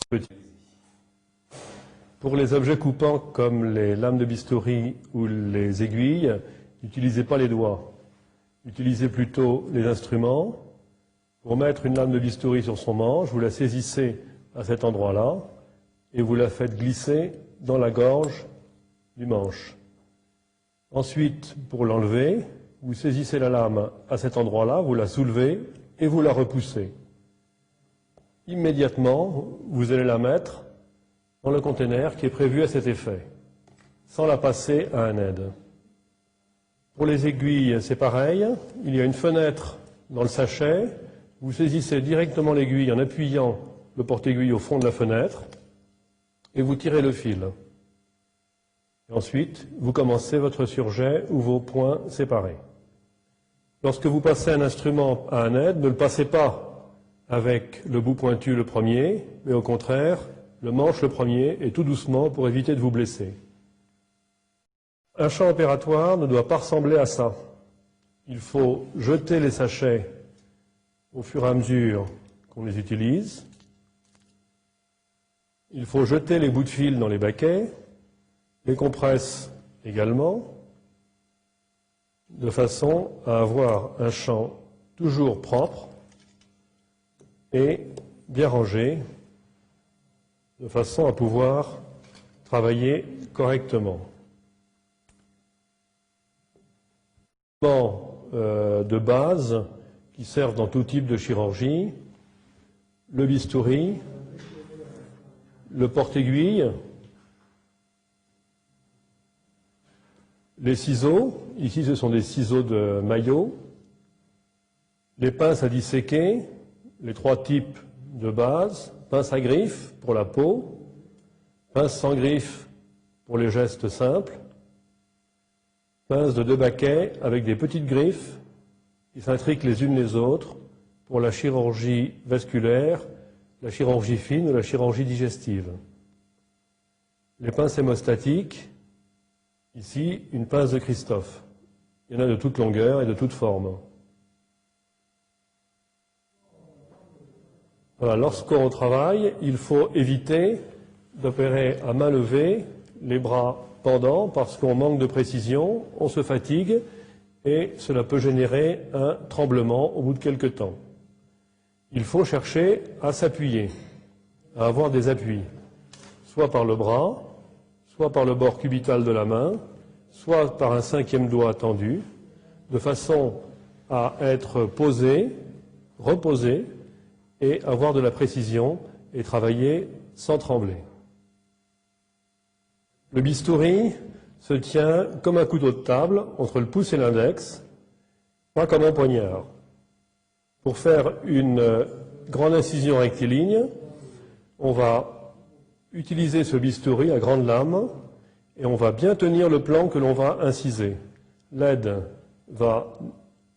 petit. Pour les objets coupants comme les lames de bistouri ou les aiguilles, n'utilisez pas les doigts. Utilisez plutôt les instruments. Pour mettre une lame de bistouri sur son manche, vous la saisissez à cet endroit-là et vous la faites glisser dans la gorge du manche. Ensuite, pour l'enlever, vous saisissez la lame à cet endroit-là, vous la soulevez et vous la repoussez. Immédiatement, vous allez la mettre dans le conteneur qui est prévu à cet effet, sans la passer à un aide. Pour les aiguilles, c'est pareil. Il y a une fenêtre dans le sachet. Vous saisissez directement l'aiguille en appuyant le porte-aiguille au fond de la fenêtre et vous tirez le fil. Et ensuite, vous commencez votre surjet ou vos points séparés. Lorsque vous passez un instrument à un aide, ne le passez pas avec le bout pointu le premier, mais au contraire, le manche le premier et tout doucement pour éviter de vous blesser. Un champ opératoire ne doit pas ressembler à ça. Il faut jeter les sachets au fur et à mesure qu'on les utilise. Il faut jeter les bouts de fil dans les baquets, les compresses également, de façon à avoir un champ toujours propre et bien rangé, de façon à pouvoir travailler correctement. De base qui servent dans tout type de chirurgie, le bistouri, le porte-aiguille, les ciseaux, ici ce sont des ciseaux de maillot, les pinces à disséquer, les trois types de base, pince à griffe pour la peau, pince sans griffe pour les gestes simples, pince de 2 baquets avec des petites griffes qui s'intriquent les unes les autres pour la chirurgie vasculaire, la chirurgie fine ou la chirurgie digestive. Les pinces hémostatiques, ici une pince de Christophe. Il y en a de toute longueur et de toute forme. Voilà, lorsqu'on travaille, il faut éviter d'opérer à main levée, les bras pendants, parce qu'on manque de précision, on se fatigue et cela peut générer un tremblement au bout de quelques temps. Il faut chercher à s'appuyer, à avoir des appuis, soit par le bras, soit par le bord cubital de la main, soit par un 5e doigt tendu, de façon à être posé, reposé, et avoir de la précision et travailler sans trembler. Le bistouri se tient comme un couteau de table entre le pouce et l'index, pas comme un poignard. Pour faire une grande incision rectiligne, on va utiliser ce bistouri à grande lame et on va bien tenir le plan que l'on va inciser. L'aide va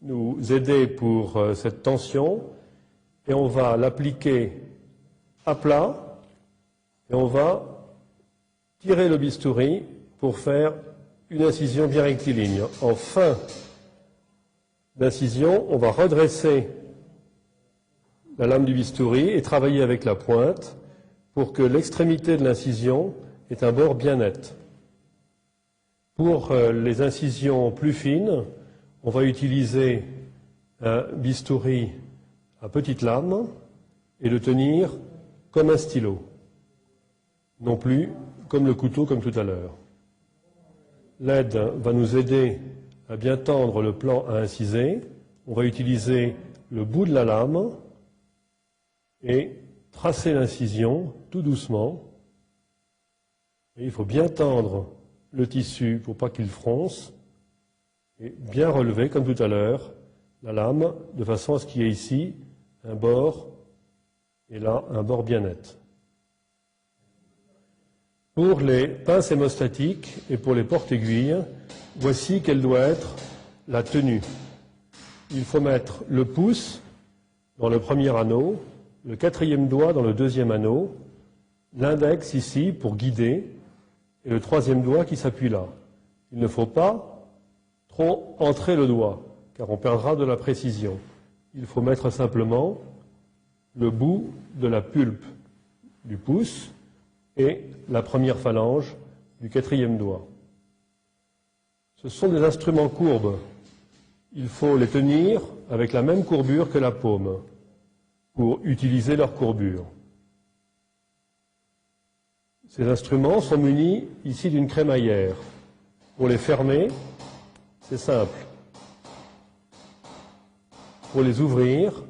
nous aider pour cette tension et on va l'appliquer à plat et on va tirer le bistouri pour faire une incision bien rectiligne. En fin d'incision, on va redresser la lame du bistouri et travailler avec la pointe pour que l'extrémité de l'incision ait un bord bien net. Pour les incisions plus fines, on va utiliser un bistouri à petite lame et le tenir comme un stylo, non plus comme le couteau comme tout à l'heure. L'aide va nous aider à bien tendre le plan à inciser. On va utiliser le bout de la lame et tracer l'incision tout doucement. Et il faut bien tendre le tissu pour pas qu'il fronce et bien relever, comme tout à l'heure, la lame de façon à ce qu'il y ait ici un bord et là un bord bien net. Pour les pinces hémostatiques et pour les porte-aiguilles, voici quelle doit être la tenue. Il faut mettre le pouce dans le premier anneau, le 4e doigt dans le 2e anneau, l'index ici pour guider et le 3e doigt qui s'appuie là. Il ne faut pas trop entrer le doigt car on perdra de la précision. Il faut mettre simplement le bout de la pulpe du pouce et la première phalange du 4e doigt. Ce sont des instruments courbes. Il faut les tenir avec la même courbure que la paume pour utiliser leur courbure. Ces instruments sont munis ici d'une crémaillère. Pour les fermer, c'est simple. Pour les ouvrir,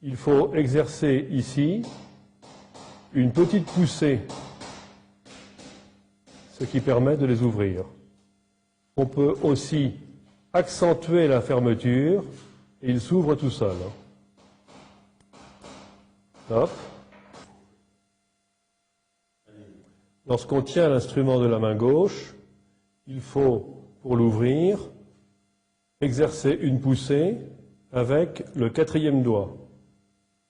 il faut exercer ici une petite poussée, ce qui permet de les ouvrir. On peut aussi accentuer la fermeture et il s'ouvre tout seul. Hop. Lorsqu'on tient l'instrument de la main gauche, il faut, pour l'ouvrir, exercer une poussée avec le 4e doigt,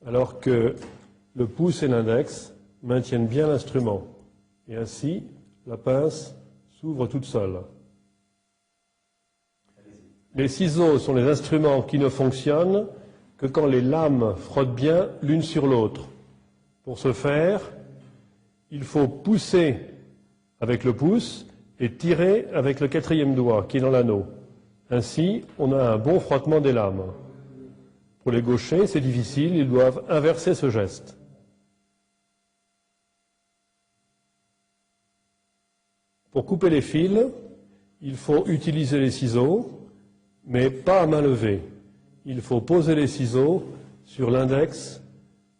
alors que le pouce et l'index maintiennent bien l'instrument. Et ainsi, la pince s'ouvre toute seule. Les ciseaux sont les instruments qui ne fonctionnent que quand les lames frottent bien l'une sur l'autre. Pour ce faire, il faut pousser avec le pouce et tirer avec le 4e doigt qui est dans l'anneau. Ainsi, on a un bon frottement des lames. Pour les gauchers, c'est difficile, ils doivent inverser ce geste. Pour couper les fils, il faut utiliser les ciseaux, mais pas à main levée. Il faut poser les ciseaux sur l'index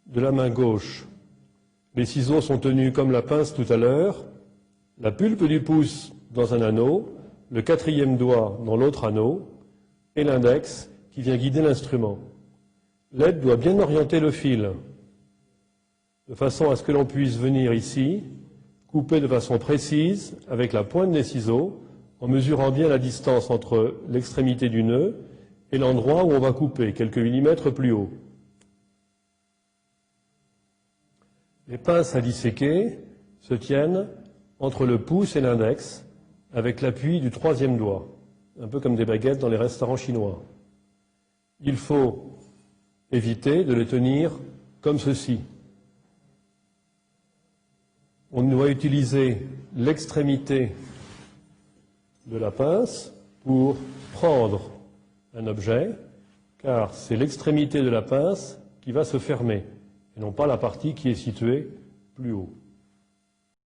de la main gauche. Les ciseaux sont tenus comme la pince tout à l'heure, la pulpe du pouce dans un anneau, le 4e doigt dans l'autre anneau, et l'index qui vient guider l'instrument. L'aide doit bien orienter le fil, de façon à ce que l'on puisse venir ici, couper de façon précise avec la pointe des ciseaux, en mesurant bien la distance entre l'extrémité du nœud et l'endroit où on va couper, quelques millimètres plus haut. Les pinces à disséquer se tiennent entre le pouce et l'index, avec l'appui du 3e doigt, un peu comme des baguettes dans les restaurants chinois. Il faut éviter de les tenir comme ceci. On doit utiliser l'extrémité de la pince pour prendre un objet, car c'est l'extrémité de la pince qui va se fermer, et non pas la partie qui est située plus haut.